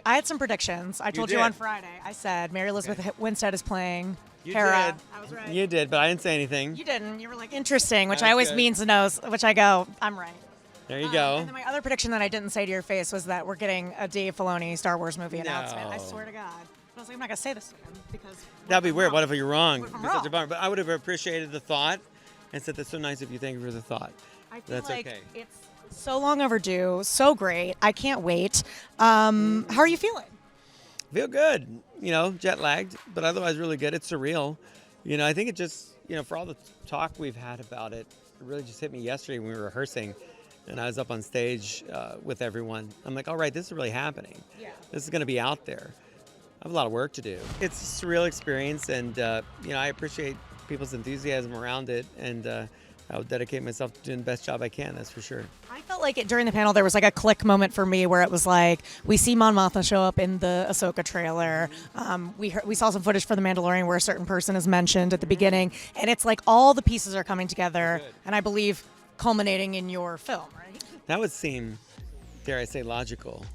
I had some predictions. I told you did. on Friday. I said Mary Elizabeth Winstead is playing You Hera. did. I was right. You did, but I didn't say anything. You didn't. You were like, interesting, which That I was always good. mean to know, which I go, I'm right. There you go. And then my other prediction that I didn't say to your face was that we're getting a Dave Filoni Star Wars movie announcement. I swear to God. I was like, I'm not going to say this to him because... That'd be weird. What if you're wrong? What if I'm It's such a wrong? bummer. But I would have appreciated the thought and said, that's so nice of you. Thank you for the thought. I feel That's like okay. it's so long overdue, so great. I can't wait. How are you feeling? Feel good. Jet lagged, but otherwise really good. It's surreal. I think it just, for all the talk we've had about it, it really just hit me yesterday when we were rehearsing. And I was up on stage with everyone. I'm like, all right, this is really happening. Yeah. This is going to be out there. I have a lot of work to do. It's a surreal experience, and I appreciate people's enthusiasm around it, and I'll dedicate myself to doing the best job I can, that's for sure. I felt like during the panel there was like a click moment for me where it was like, we see Mon Mothma show up in the Ahsoka trailer. We saw some footage for The Mandalorian where a certain person is mentioned at the beginning, and it's like all the pieces are coming together, and I believe culminating in your film, right? That would seem, dare I say, logical.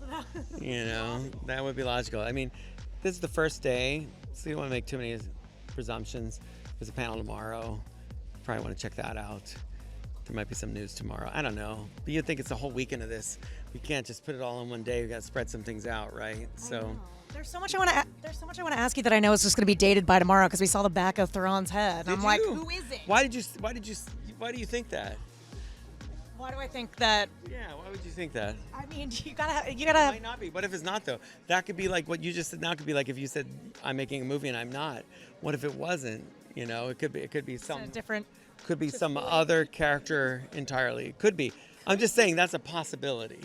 That would be logical. I mean, this is the first day, so you don't want to make too many presumptions. There's a panel tomorrow. Probably want to check that out. There might be some news tomorrow. I don't know. But you'd think it's a whole weekend of this. We can't just put it all in one day. We got to spread some things out, right? So There's so much I want to ask you that I know is just going to be dated by tomorrow because we saw the back of Theron's head. Did I'm like, you? who is it? Why do you think that? Why do I think that? Yeah, why would you think that? I mean, you It gotta. might not be. What if it's not, though? That could be like what you just said. Now could be like if you said I'm making a movie and I'm not. What if it wasn't? It could be some different. Could be some other character entirely. It could be. I'm just saying that's a possibility.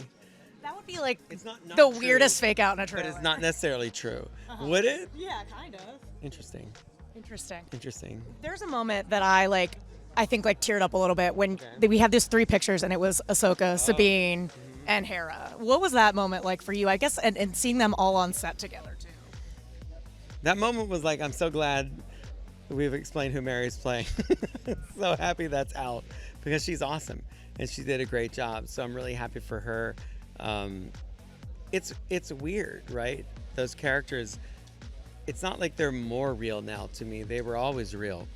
That would be like It's not the true, weirdest fake out in a but trailer. it's not necessarily true. Would it? Yeah, kind of. Interesting. Interesting. There's a moment that I think teared up a little bit when we had these 3 pictures and it was Ahsoka, Sabine, and Hera. What was that moment like for you? I guess and seeing them all on set together too. That moment was like, I'm so glad we've explained who Mary's playing. So happy that's out because she's awesome and she did a great job. So I'm really happy for her. It's weird, right? Those characters, it's not like they're more real now to me. They were always real.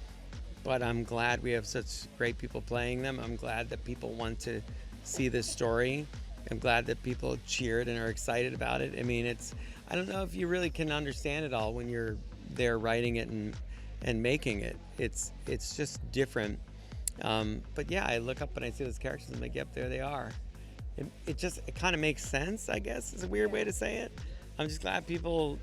But I'm glad we have such great people playing them. I'm glad that people want to see this story. I'm glad that people cheered and are excited about it. I mean, I don't know if you really can understand it all when you're there writing it and making it. It's just different. But yeah, I look up and I see those characters and I'm like, yep, there they are. It kind of makes sense, I guess. It's a weird way to say it. I'm just glad people,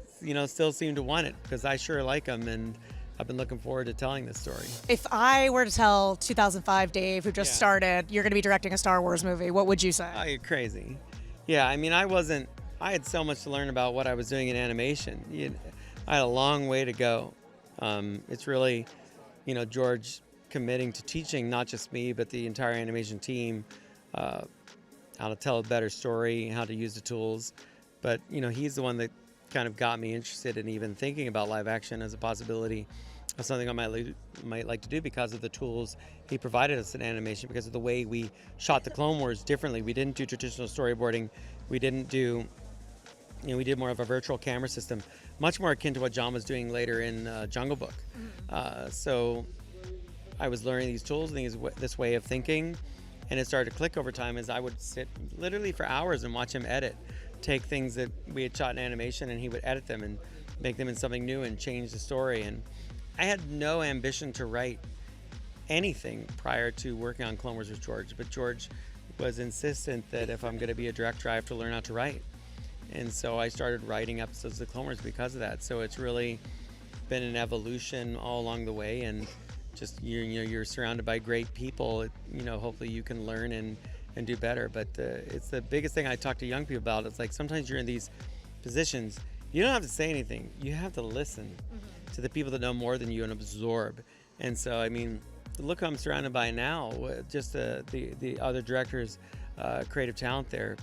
still seem to want it because I sure like them and I've been looking forward to telling this story. If I were to tell 2005 Dave, who just started, you're going to be directing a Star Wars movie, what would you say? Oh, you're crazy. Yeah, I mean, I had so much to learn about what I was doing in animation. I had a long way to go. It's really, George committing to teaching not just me, but the entire animation team how to tell a better story, how to use the tools. But, he's the one that kind of got me interested in even thinking about live action as a possibility of something I might like to do because of the tools he provided us in animation, because of the way we shot the Clone Wars differently. We didn't do traditional storyboarding. We didn't do, we did more of a virtual camera system, much more akin to what John was doing later in Jungle Book. So I was learning these tools and this way of thinking, and it started to click over time as I would sit literally for hours and watch him take things that we had shot in animation, and he would edit them and make them into something new and change the story. And I had no ambition to write anything prior to working on Clone Wars with George, but George was insistent that if I'm going to be a director, I have to learn how to write. And so I started writing episodes of Clone Wars because of that. So it's really been an evolution all along the way, and just you're surrounded by great people. Hopefully you can learn and do better. But it's the biggest thing I talk to young people about. It's like sometimes you're in these positions, you don't have to say anything. You have to listen to the people that know more than you and absorb. And so, I mean, look who I'm surrounded by now. Just the other directors, creative talent there.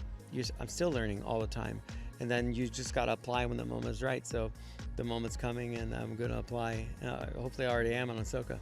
I'm still learning all the time. And then you just got to apply when the moment is right. So the moment's coming and I'm going to apply. Hopefully I already am on Ahsoka.